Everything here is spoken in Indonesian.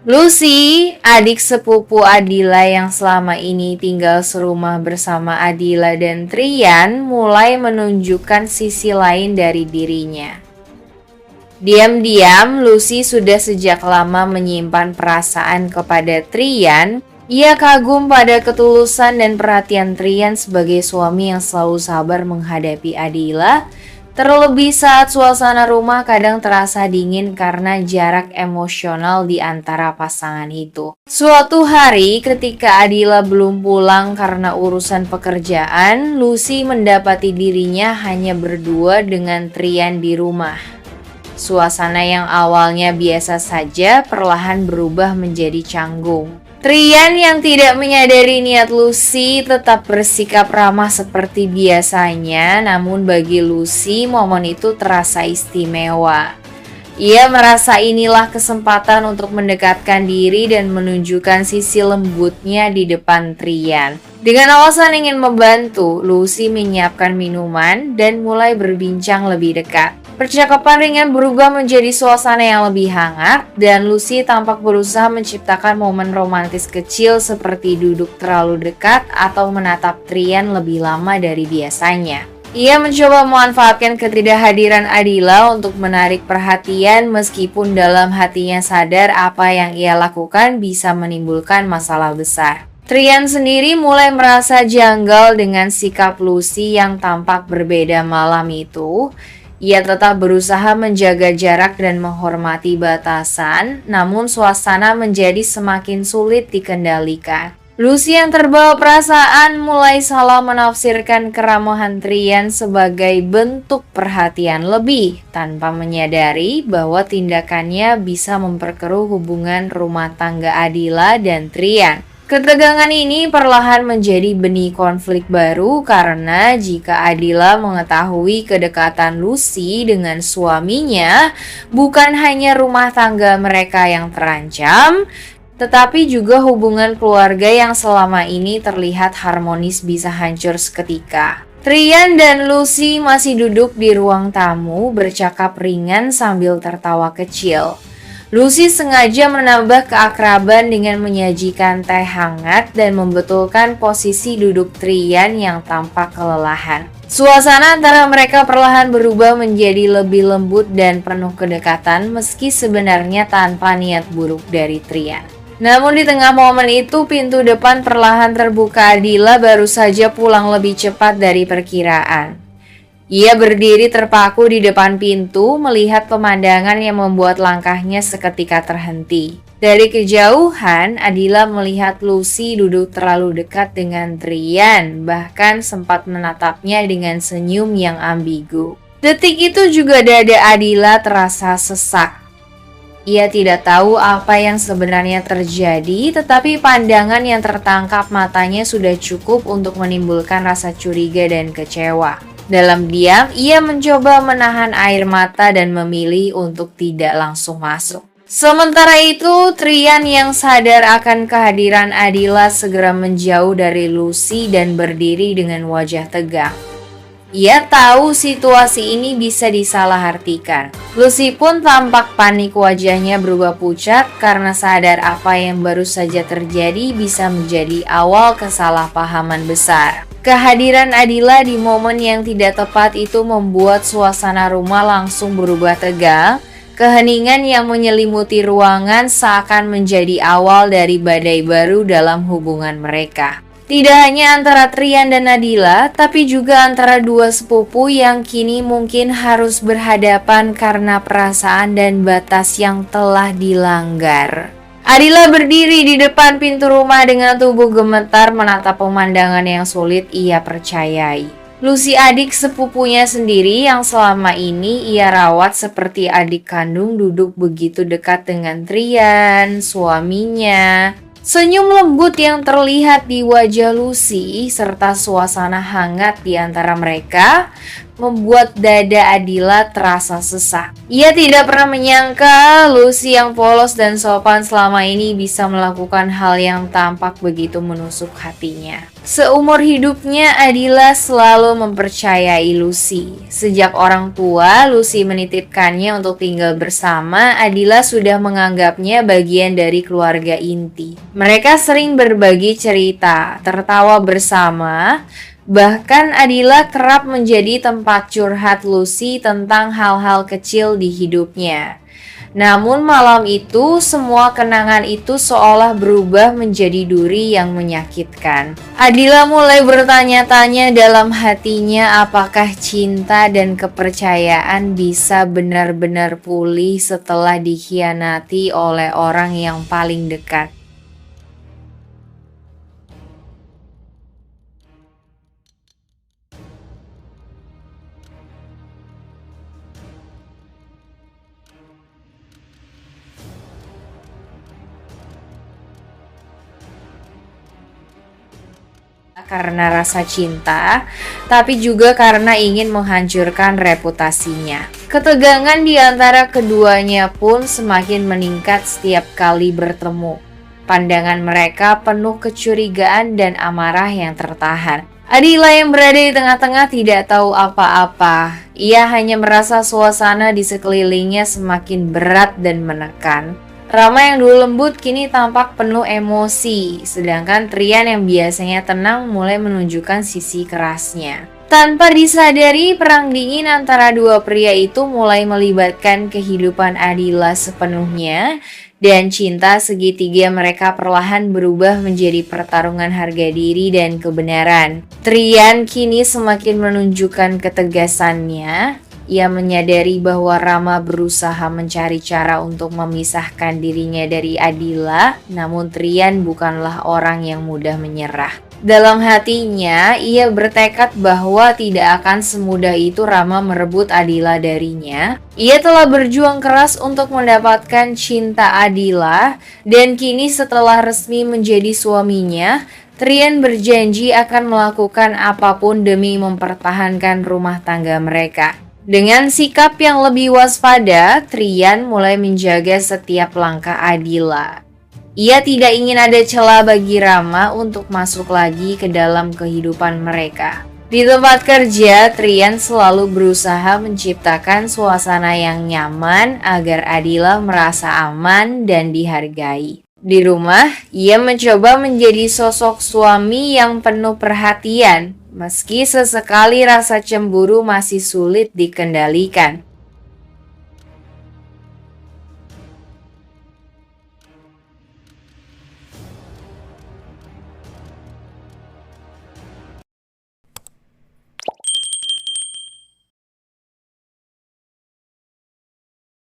Lucy, adik sepupu Adila yang selama ini tinggal serumah bersama Adila dan Trian, mulai menunjukkan sisi lain dari dirinya. Diam-diam, Lucy sudah sejak lama menyimpan perasaan kepada Trian. Ia kagum pada ketulusan dan perhatian Trian sebagai suami yang selalu sabar menghadapi Adila. Terlebih saat suasana rumah kadang terasa dingin karena jarak emosional di antara pasangan itu. Suatu hari ketika Adila belum pulang karena urusan pekerjaan, Lucy mendapati dirinya hanya berdua dengan Trian di rumah. Suasana yang awalnya biasa saja perlahan berubah menjadi canggung. Trian yang tidak menyadari niat Lucy tetap bersikap ramah seperti biasanya, namun bagi Lucy momen itu terasa istimewa. Ia merasa inilah kesempatan untuk mendekatkan diri dan menunjukkan sisi lembutnya di depan Trian. Dengan alasan ingin membantu, Lucy menyiapkan minuman dan mulai berbincang lebih dekat. Percakapan ringan berubah menjadi suasana yang lebih hangat dan Lucy tampak berusaha menciptakan momen romantis kecil seperti duduk terlalu dekat atau menatap Trian lebih lama dari biasanya. Ia mencoba memanfaatkan ketidakhadiran Adila untuk menarik perhatian meskipun dalam hatinya sadar apa yang ia lakukan bisa menimbulkan masalah besar. Trian sendiri mulai merasa janggal dengan sikap Lucy yang tampak berbeda malam itu. Ia tetap berusaha menjaga jarak dan menghormati batasan, namun suasana menjadi semakin sulit dikendalikan. Lucy yang terbawa perasaan mulai salah menafsirkan keramahan Trian sebagai bentuk perhatian lebih, tanpa menyadari bahwa tindakannya bisa memperkeruh hubungan rumah tangga Adila dan Trian. Ketegangan ini perlahan menjadi benih konflik baru karena jika Adila mengetahui kedekatan Lucy dengan suaminya, bukan hanya rumah tangga mereka yang terancam, tetapi juga hubungan keluarga yang selama ini terlihat harmonis bisa hancur seketika. Trian dan Lucy masih duduk di ruang tamu bercakap ringan sambil tertawa kecil. Lucy sengaja menambah keakraban dengan menyajikan teh hangat dan membetulkan posisi duduk Trian yang tampak kelelahan. Suasana antara mereka perlahan berubah menjadi lebih lembut dan penuh kedekatan meski sebenarnya tanpa niat buruk dari Trian. Namun di tengah momen itu pintu depan perlahan terbuka. Adila baru saja pulang lebih cepat dari perkiraan. Ia berdiri terpaku di depan pintu, melihat pemandangan yang membuat langkahnya seketika terhenti. Dari kejauhan, Adila melihat Lucy duduk terlalu dekat dengan Trian, bahkan sempat menatapnya dengan senyum yang ambigu. Detik itu juga dada Adila terasa sesak. Ia tidak tahu apa yang sebenarnya terjadi, tetapi pandangan yang tertangkap matanya sudah cukup untuk menimbulkan rasa curiga dan kecewa. Dalam diam, ia mencoba menahan air mata dan memilih untuk tidak langsung masuk. Sementara itu, Trian yang sadar akan kehadiran Adila segera menjauh dari Lucy dan berdiri dengan wajah tegang. Ia tahu situasi ini bisa disalahartikan. Lucy pun tampak panik, wajahnya berubah pucat karena sadar apa yang baru saja terjadi bisa menjadi awal kesalahpahaman besar. Kehadiran Adila di momen yang tidak tepat itu membuat suasana rumah langsung berubah tegang. Keheningan yang menyelimuti ruangan seakan menjadi awal dari badai baru dalam hubungan mereka. Tidak hanya antara Trian dan Adila, tapi juga antara dua sepupu yang kini mungkin harus berhadapan karena perasaan dan batas yang telah dilanggar. Adila berdiri di depan pintu rumah dengan tubuh gemetar menatap pemandangan yang sulit ia percayai. Lucy, adik sepupunya sendiri yang selama ini ia rawat seperti adik kandung, duduk begitu dekat dengan Trian, suaminya. Senyum lembut yang terlihat di wajah Lucy serta suasana hangat di antara mereka membuat dada Adila terasa sesak. Ia tidak pernah menyangka Lucy yang polos dan sopan selama ini bisa melakukan hal yang tampak begitu menusuk hatinya. Seumur hidupnya, Adila selalu mempercayai Lucy. Sejak orang tua Lucy menitipkannya untuk tinggal bersama, Adila sudah menganggapnya bagian dari keluarga inti. Mereka sering berbagi cerita, tertawa bersama. Bahkan Adila kerap menjadi tempat curhat Lucy tentang hal-hal kecil di hidupnya. Namun malam itu, semua kenangan itu seolah berubah menjadi duri yang menyakitkan. Adila mulai bertanya-tanya dalam hatinya apakah cinta dan kepercayaan bisa benar-benar pulih setelah dikhianati oleh orang yang paling dekat. Karena rasa cinta, tapi juga karena ingin menghancurkan reputasinya. Ketegangan di antara keduanya pun semakin meningkat setiap kali bertemu. Pandangan mereka penuh kecurigaan dan amarah yang tertahan. Adila yang berada di tengah-tengah tidak tahu apa-apa. Ia hanya merasa suasana di sekelilingnya semakin berat dan menekan. Rama yang dulu lembut kini tampak penuh emosi, sedangkan Trian yang biasanya tenang mulai menunjukkan sisi kerasnya. Tanpa disadari, perang dingin antara dua pria itu mulai melibatkan kehidupan Adila sepenuhnya, dan cinta segitiga mereka perlahan berubah menjadi pertarungan harga diri dan kebenaran. Trian kini semakin menunjukkan ketegasannya. Ia menyadari bahwa Rama berusaha mencari cara untuk memisahkan dirinya dari Adila, namun Trian bukanlah orang yang mudah menyerah. Dalam hatinya, ia bertekad bahwa tidak akan semudah itu Rama merebut Adila darinya. Ia telah berjuang keras untuk mendapatkan cinta Adila, dan kini setelah resmi menjadi suaminya, Trian berjanji akan melakukan apapun demi mempertahankan rumah tangga mereka. Dengan sikap yang lebih waspada, Trian mulai menjaga setiap langkah Adila. Ia tidak ingin ada celah bagi Rama untuk masuk lagi ke dalam kehidupan mereka. Di tempat kerja, Trian selalu berusaha menciptakan suasana yang nyaman agar Adila merasa aman dan dihargai. Di rumah, ia mencoba menjadi sosok suami yang penuh perhatian, meski sesekali rasa cemburu masih sulit dikendalikan.